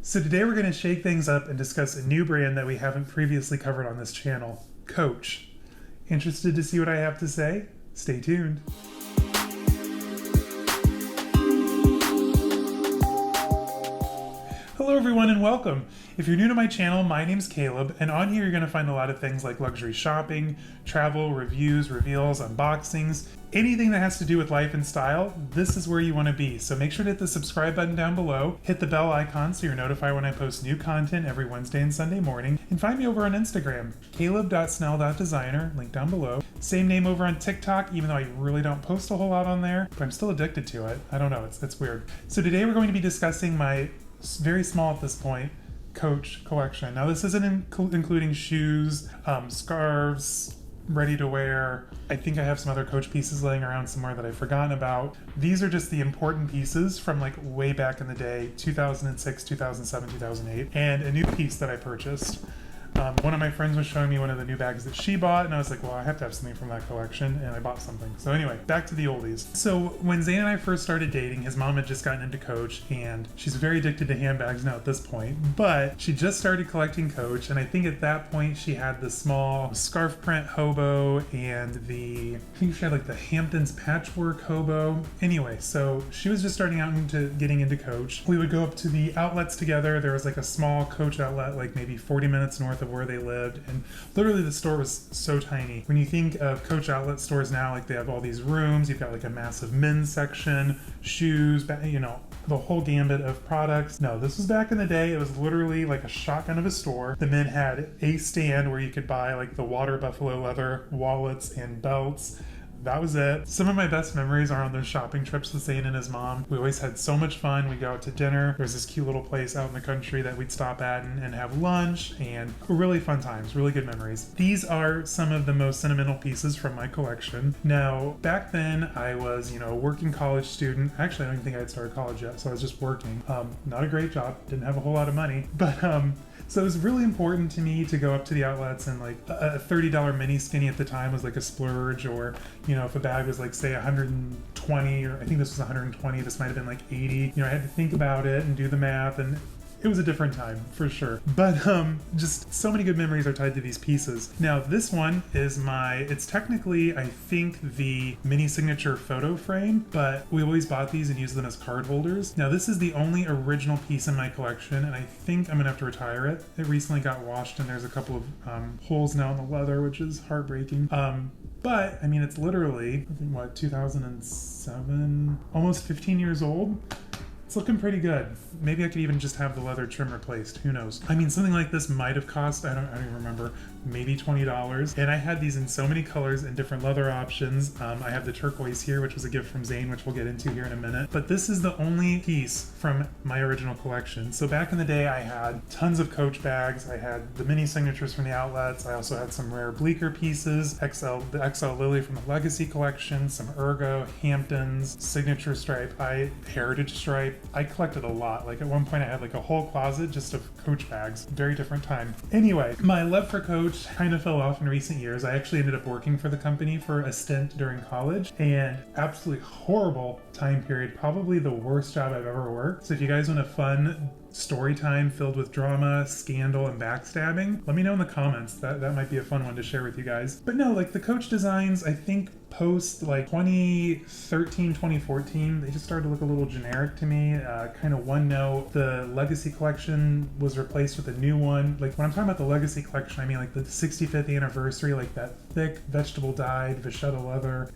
So today we're going to shake things up and discuss a new brand that we haven't previously covered on this channel, Coach. Interested to see what I have to say? Stay tuned. Hello everyone and welcome. If you're new to my channel, my name's Caleb, and on here you're going to find a lot of things like luxury shopping, travel, reviews, reveals, unboxings, anything that has to do with life and style. This is where you want to be. So make sure to hit the subscribe button down below, hit the bell icon so you're notified when I post new content every Wednesday and Sunday morning, and find me over on Instagram, caleb.snell.designer, link down below. Same name over on TikTok, even though I really don't post a whole lot on there, but I'm still addicted to it. I don't know, it's weird. So today we're going to be discussing my very small at this point Coach collection. Now this isn't including shoes, scarves, ready to wear. I think I have some other Coach pieces laying around somewhere that I've forgotten about. These are just the important pieces from like way back in the day, 2006, 2007, 2008, and a new piece that I purchased. One of my friends was showing me one of the new bags that she bought, and I was like, well, I have to have something from that collection, and I bought something. So anyway, back to the oldies. So when Zane and I first started dating, his mom had just gotten into Coach, and she's very addicted to handbags now at this point, but she just started collecting Coach, and I think at that point she had the small scarf print hobo and I think she had like the Hampton's patchwork hobo. Anyway, so she was just starting out into getting into Coach. We would go up to the outlets together. There was like a small Coach outlet, like maybe 40 minutes north of where they lived, and literally the store was so tiny. When you think of Coach outlet stores now, like they have all these rooms, you've got like a massive men's section, shoes, you know, the whole gambit of products. No, this was back in the day. It was literally like a shotgun of a store. The men had a stand where you could buy like the water buffalo leather wallets and belts. That was it. Some of my best memories are on those shopping trips with Zane and his mom. We always had so much fun. We'd go out to dinner. There's this cute little place out in the country that we'd stop at and have lunch, and really fun times, really good memories. These are some of the most sentimental pieces from my collection. Now, back then I was, a working college student. Actually, I don't even think I had started college yet, so I was just working. Not a great job, didn't have a whole lot of money, but so it was really important to me to go up to the outlets, and like a $30 mini skinny at the time was like a splurge, or if a bag was like say 120, or I think this was 120, this might have been like 80. I had to think about it and do the math, and it was a different time for sure. But just so many good memories are tied to these pieces. Now this one is it's technically, I think, the mini signature photo frame, but we always bought these and used them as card holders. Now this is the only original piece in my collection, and I think I'm gonna have to retire it. It recently got washed, and there's a couple of holes now in the leather, which is heartbreaking. But I mean, it's literally, I think, 2007, almost 15 years old. It's looking pretty good. Maybe I could even just have the leather trim replaced. Who knows? I mean, something like this might have cost, I don't even remember, maybe $20. And I had these in so many colors and different leather options. I have the turquoise here, which was a gift from Zane, which we'll get into here in a minute. But this is the only piece from my original collection. So back in the day, I had tons of Coach bags. I had the mini signatures from the outlets. I also had some rare Bleecker pieces, the XL Lily from the Legacy collection, some Ergo, Hamptons, signature stripe, heritage stripe. I collected a lot. Like at one point I had like a whole closet just of Coach bags. Very different time. Anyway, my love for Coach kind of fell off in recent years. I actually ended up working for the company for a stint during college, and absolutely horrible time period. Probably the worst job I've ever worked. So if you guys want a fun story time filled with drama, scandal, and backstabbing, let me know in the comments. That might be a fun one to share with you guys. But no, like the Coach designs, I think post like 2013, 2014, they just started to look a little generic to me, kind of one note. The Legacy collection was replaced with a new one. Like when I'm talking about the Legacy collection, I mean like the 65th anniversary, like that thick vegetable dyed Vachetta leather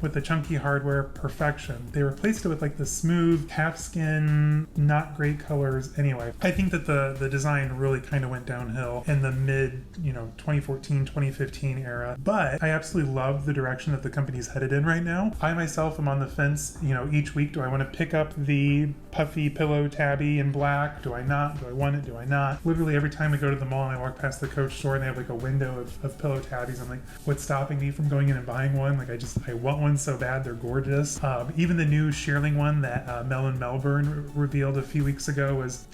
with the chunky hardware, perfection. They replaced it with like the smooth calfskin, not great colors. Anyway, I think that the design really kind of went downhill in the mid 2014, 2015 era, but I absolutely love the direction that the company's headed in right now. I myself am on the fence, each week, do I want to pick up the puffy pillow Tabby in black? Do I not? Do I want it? Do I not? Literally every time we go to the mall and I walk past the Coach store and they have like a window of pillow Tabbies, I'm like, what's stopping me from going in and buying one? Like I want one so bad. They're gorgeous. Even the new Shearling one that Mel and Melbourne revealed a few weeks ago was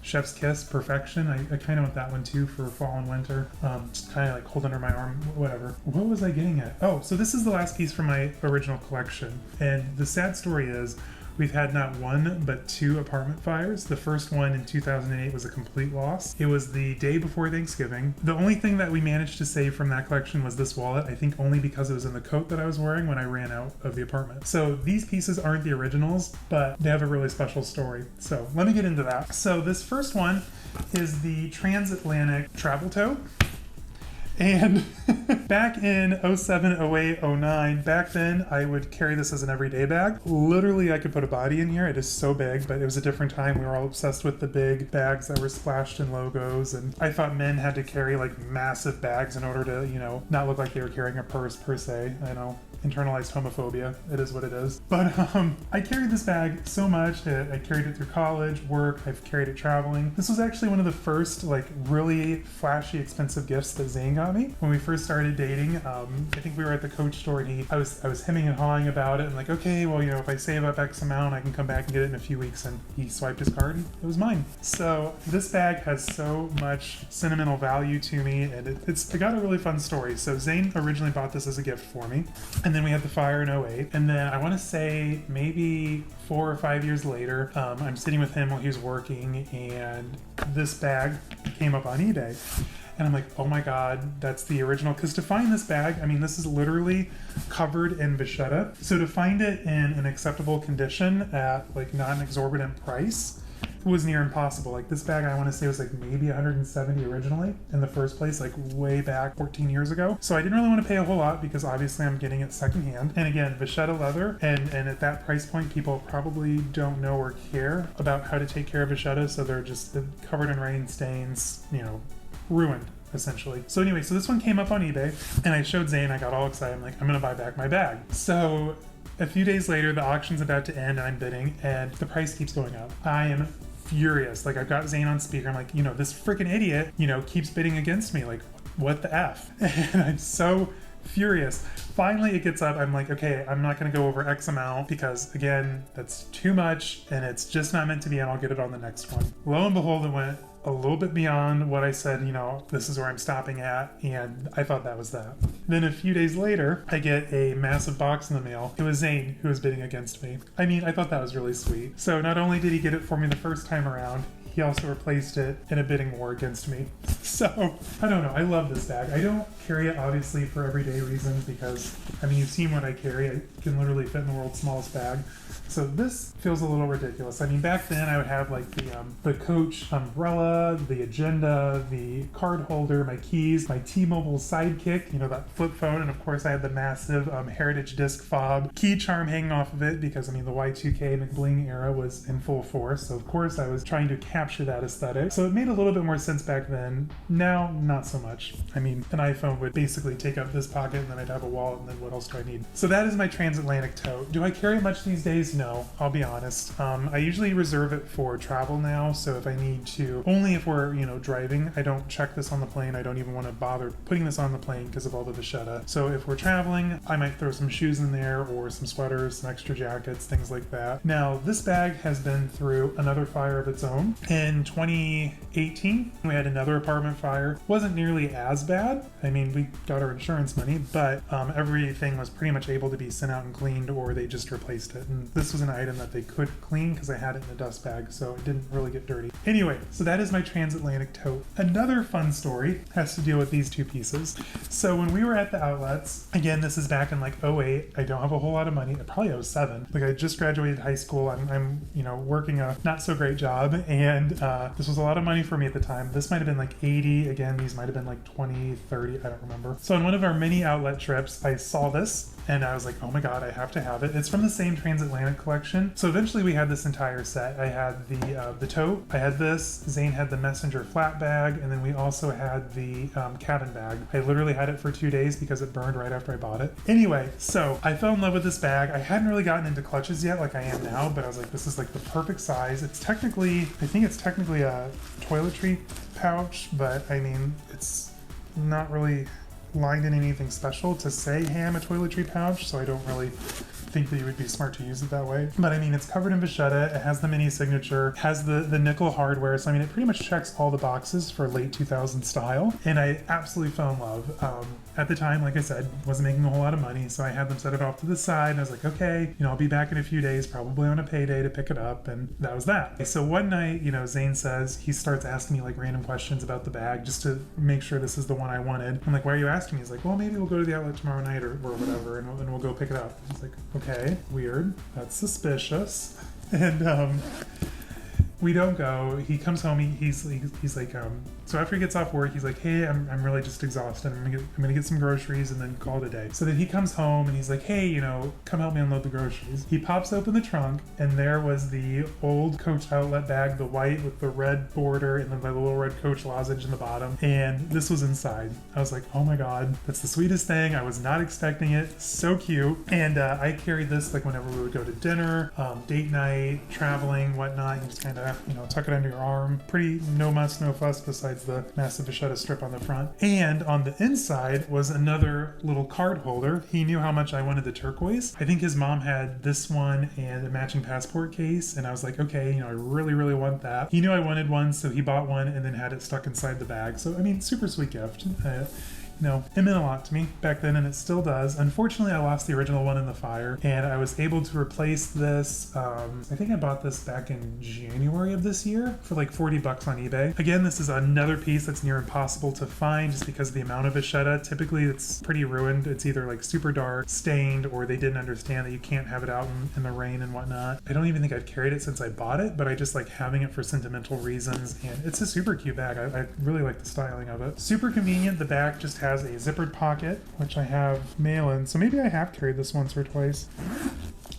Chef's Kiss, perfection. I kind of want that one too for fall and winter. Just kind of like hold under my arm, whatever. What was I getting at? Oh, so this is the last piece from my original collection. And the sad story is, We've had not one, but 2 apartment fires. The first one in 2008 was a complete loss. It was the day before Thanksgiving. The only thing that we managed to save from that collection was this wallet, I think only because it was in the coat that I was wearing when I ran out of the apartment. So these pieces aren't the originals, but they have a really special story. So let me get into that. So this first one is the Transatlantic travel tote. And back in 07, 08, 09, back then I would carry this as an everyday bag. Literally, I could put a body in here. It is so big, but it was a different time. We were all obsessed with the big bags that were splashed in logos. And I thought men had to carry like massive bags in order to, you know, not look like they were carrying a purse per se. I know. Internalized homophobia. It is what it is. But I carried this bag so much. I carried it through college, work. I've carried it traveling. This was actually one of the first like really flashy, expensive gifts that Zane got me when we first started dating. I think we were at the Coach store and I was hemming and hawing about it and like, okay, well, you know, if I save up X amount, I can come back and get it in a few weeks. And he swiped his card and it was mine. So this bag has so much sentimental value to me, and it got a really fun story. So Zane originally bought this as a gift for me. And then we had the fire in 08. And then I want to say maybe 4 or 5 years later, I'm sitting with him while he was working and this bag came up on eBay. And I'm like, oh my God, that's the original. Because to find this bag, I mean, this is literally covered in vachetta. So to find it in an acceptable condition at like not an exorbitant price was near impossible. Like this bag, I want to say was like maybe 170 originally in the first place, like way back 14 years ago. So I didn't really want to pay a whole lot because obviously I'm getting it secondhand. And again, vachetta leather. And at that price point, people probably don't know or care about how to take care of vachetta. So they're just covered in rain stains, you know, ruined essentially. So anyway, so this one came up on eBay and I showed Zane. I got all excited. I'm like, I'm going to buy back my bag. So a few days later, the auction's about to end. I'm bidding and the price keeps going up. I am furious. Like I've got Zane on speaker. I'm like, you know, this freaking idiot, you know, keeps bidding against me. Like what the F? And I'm so furious. Finally it gets up. I'm like, okay, I'm not going to go over X amount because again, that's too much and it's just not meant to be, and I'll get it on the next one. Lo and behold, it went a little bit beyond what I said, you know, this is where I'm stopping at, and I thought that was that. Then a few days later, I get a massive box in the mail. It was Zane who was bidding against me. I mean, I thought that was really sweet. So not only did he get it for me the first time around, he also replaced it in a bidding war against me. So, I don't know, I love this bag. I don't carry it obviously for everyday reasons because, I mean, you've seen what I carry. I can literally fit in the world's smallest bag. So this feels a little ridiculous. I mean, back then I would have like the Coach umbrella, the agenda, the card holder, my keys, my T-Mobile Sidekick, you know, that flip phone, and of course I had the massive Heritage disc fob key charm hanging off of it because, I mean, the Y2K McBling era was in full force. So of course I was trying to capture that aesthetic. So it made a little bit more sense back then. Now, not so much. I mean, an iPhone would basically take up this pocket and then I'd have a wallet, and then what else do I need? So that is my Transatlantic tote. Do I carry it much these days? No, I'll be honest. I usually reserve it for travel now, so if I need to, only if we're, you know, driving. I don't check this on the plane. I don't even want to bother putting this on the plane because of all the vachetta. So if we're traveling, I might throw some shoes in there or some sweaters, some extra jackets, things like that. Now, this bag has been through another fire of its own. In 2018, we had another apartment fire. Wasn't nearly as bad. I mean, we got our insurance money, but everything was pretty much able to be sent out and cleaned, or they just replaced it. And this was an item that they could clean because I had it in a dust bag, so it didn't really get dirty. Anyway, so that is my Transatlantic tote. Another fun story has to deal with these two pieces. So when we were at the outlets, again, this is back in like 08. I don't have a whole lot of money. Probably 07. Like I just graduated high school. I'm you know, working a not so great job, and this was a lot of money for me at the time. This might have been like 80. Again, these might have been like 20, 30. I don't remember. So on one of our mini outlet trips, I saw this and I was like, oh my God, I have to have it. It's from the same Transatlantic collection. So eventually we had this entire set. I had the tote, I had this, Zane had the messenger flat bag, and then we also had the cabin bag. I literally had it for 2 days because it burned right after I bought it. Anyway, so I fell in love with this bag. I hadn't really gotten into clutches yet like I am now, but I was like, this is like the perfect size. It's technically, I think it's technically a toiletry pouch, but I mean, it's not really lined in anything special to say, hey, I'm a toiletry pouch, so I don't really think that it would be smart to use it that way. But I mean, it's covered in vachetta, it has the mini signature, has the nickel hardware, so I mean, it pretty much checks all the boxes for late 2000 style, and I absolutely fell in love. At the time, like I said, wasn't making a whole lot of money, so I had them set it off to the side, and I was like, okay, I'll be back in a few days, probably on a payday to pick it up, and that was that. So one night, Zane says, he starts asking me like random questions about the bag just to make sure this is the one I wanted. I'm like, why are you asking me? He's like, well, maybe we'll go to the outlet tomorrow night or whatever, and we'll go pick it up. I was like, okay, weird, that's suspicious. And we don't go. He comes home. He's like, so after he gets off work, he's like, hey, I'm really just exhausted. I'm gonna get some groceries and then call it a day. So then he comes home and he's like, hey, come help me unload the groceries. He pops open the trunk and there was the old Coach outlet bag, the white with the red border and then the little red Coach lozenge in the bottom. And this was inside. I was like, oh my God, that's the sweetest thing. I was not expecting it. So cute. And I carried this like whenever we would go to dinner, date night, traveling, whatnot. You just kind of tuck it under your arm. Pretty no muss, no fuss besides the massive vachetta strip on the front. And on the inside was another little card holder. He knew how much I wanted the turquoise. I think his mom had this one and a matching passport case. And I was like, okay, I really, really want that. He knew I wanted one, so he bought one and then had it stuck inside the bag. So, I mean, super sweet gift. It meant a lot to me back then, and it still does. Unfortunately, I lost the original one in the fire, and I was able to replace this. I think I bought this back in January of this year for like $40 on eBay. Again, this is another piece that's near impossible to find just because of the amount of vachetta. Typically, it's pretty ruined. It's either like super dark, stained, or they didn't understand that you can't have it out in the rain and whatnot. I don't even think I've carried it since I bought it, but I just like having it for sentimental reasons, and it's a super cute bag. I really like the styling of it. Super convenient. The back just has a zippered pocket, which I have mail in, so maybe I have carried this once or twice.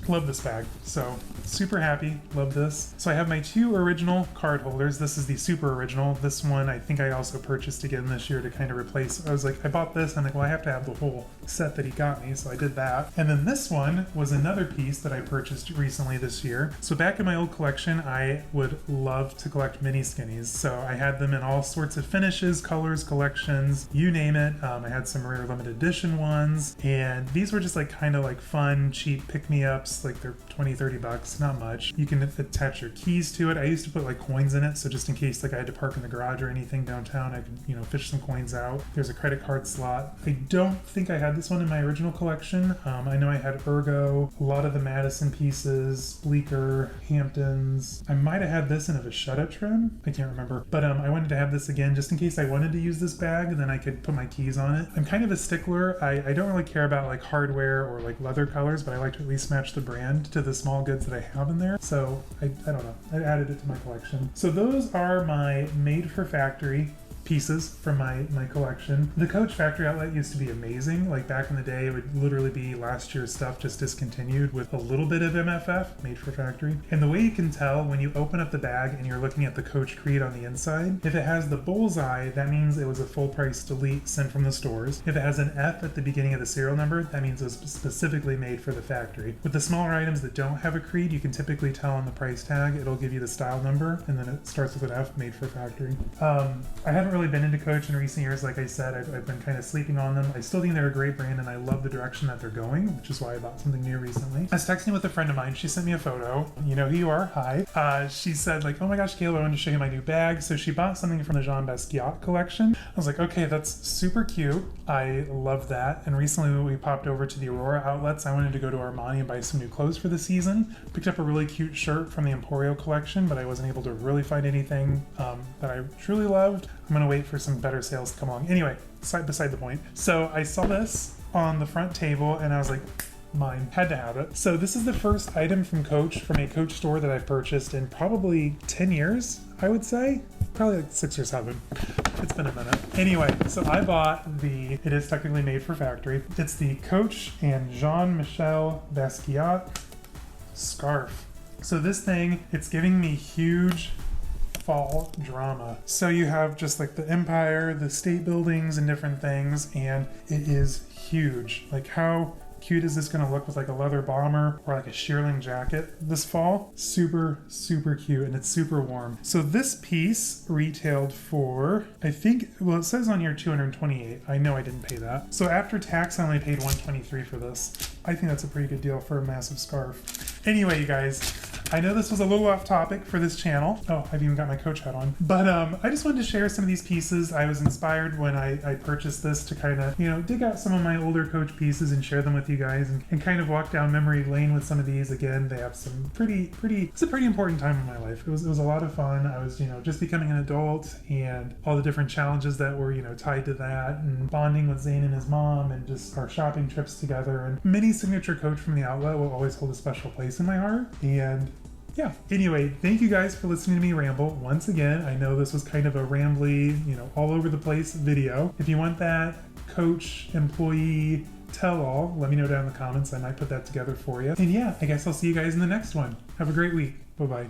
Love this bag. So super happy. Love this. So I have my two original card holders. This is the super original. This one I think I also purchased again this year to kind of replace. I was like, I bought this. I'm like, well, I have to have the whole set that he got me. So I did that. And then this one was another piece that I purchased recently this year. So back in my old collection, I would love to collect mini skinnies. So I had them in all sorts of finishes, colors, collections, you name it. I had some rare limited edition ones. And these were just like kind of like fun, cheap pick-me-ups. Like they're $20-$30, not much. You can attach your keys to it. I used to put like coins in it, so just in case like I had to park in the garage or anything downtown, I could fish some coins out. There's a credit card slot. I don't think I had this one in my original collection. I know I had Ergo, a lot of the Madison pieces, Bleecker, Hamptons. I might have had this in a vachetta trim. I can't remember, but I wanted to have this again just in case I wanted to use this bag, and then I could put my keys on it. I'm kind of a stickler. I don't really care about like hardware or like leather colors, but I like to at least match the brand to the small goods that I have in there. So I don't know. I added it to my collection. So those are my made for factory pieces from my collection. The Coach factory outlet used to be amazing. Like back in the day, it would literally be last year's stuff just discontinued with a little bit of MFF, made for factory. And the way you can tell when you open up the bag and you're looking at the Coach creed on the inside, if it has the bullseye, that means it was a full price delete sent from the stores. If it has an F at the beginning of the serial number, that means it was specifically made for the factory. With the smaller items that don't have a creed, you can typically tell on the price tag. It'll give you the style number, and then it starts with an F, made for factory. I haven't really been into Coach in recent years. Like I said, I've been kind of sleeping on them. I still think they're a great brand, and I love the direction that they're going, which is why I bought something new recently. I was texting with a friend of mine. She sent me a photo. You know who you are. Hi. She said like, oh my gosh, Caleb, I wanted to show you my new bag. So she bought something from the Jean Basquiat collection. I was like, okay, that's super cute. I love that. And recently we popped over to the Aurora outlets. I wanted to go to Armani and buy some new clothes for the season. Picked up a really cute shirt from the Emporio collection, but I wasn't able to really find anything that I truly loved. I'm gonna wait for some better sales to come along. Anyway, beside the point. So I saw this on the front table and I was like, mine, had to have it. So this is the first item from Coach, from a Coach store that I've purchased in probably 10 years, I would say. Probably like 6 or 7. It's been a minute. Anyway, so I bought it is technically made for factory. It's the Coach and Jean-Michel Basquiat scarf. So this thing, it's giving me huge fall drama. So you have just like the Empire, the state buildings and different things, and it is huge. Like how cute is this gonna look with like a leather bomber or like a shearling jacket this fall? Super, super cute, and it's super warm. So this piece retailed for, I think, well, it says on here $228. I know I didn't pay that. So after tax, I only paid $123 for this. I think that's a pretty good deal for a massive scarf. Anyway, you guys, I know this was a little off topic for this channel. Oh, I've even got my Coach hat on. But I just wanted to share some of these pieces. I was inspired when I purchased this to kind of, you know, dig out some of my older Coach pieces and share them with you guys and kind of walk down memory lane with some of these. Again, they have some it's a pretty important time in my life. It was a lot of fun. I was, you know, just becoming an adult and all the different challenges that were, you know, tied to that, and bonding with Zane and his mom, and just our shopping trips together. And mini signature Coach from the outlet will always hold a special place in my heart. And yeah, anyway, thank you guys for listening to me ramble once again. I know this was kind of a rambly, you know, all over the place video. If you want that Coach employee tell-all, let me know down in the comments. I might put that together for you. And yeah, I guess I'll see you guys in the next one. Have a great week. Bye-bye.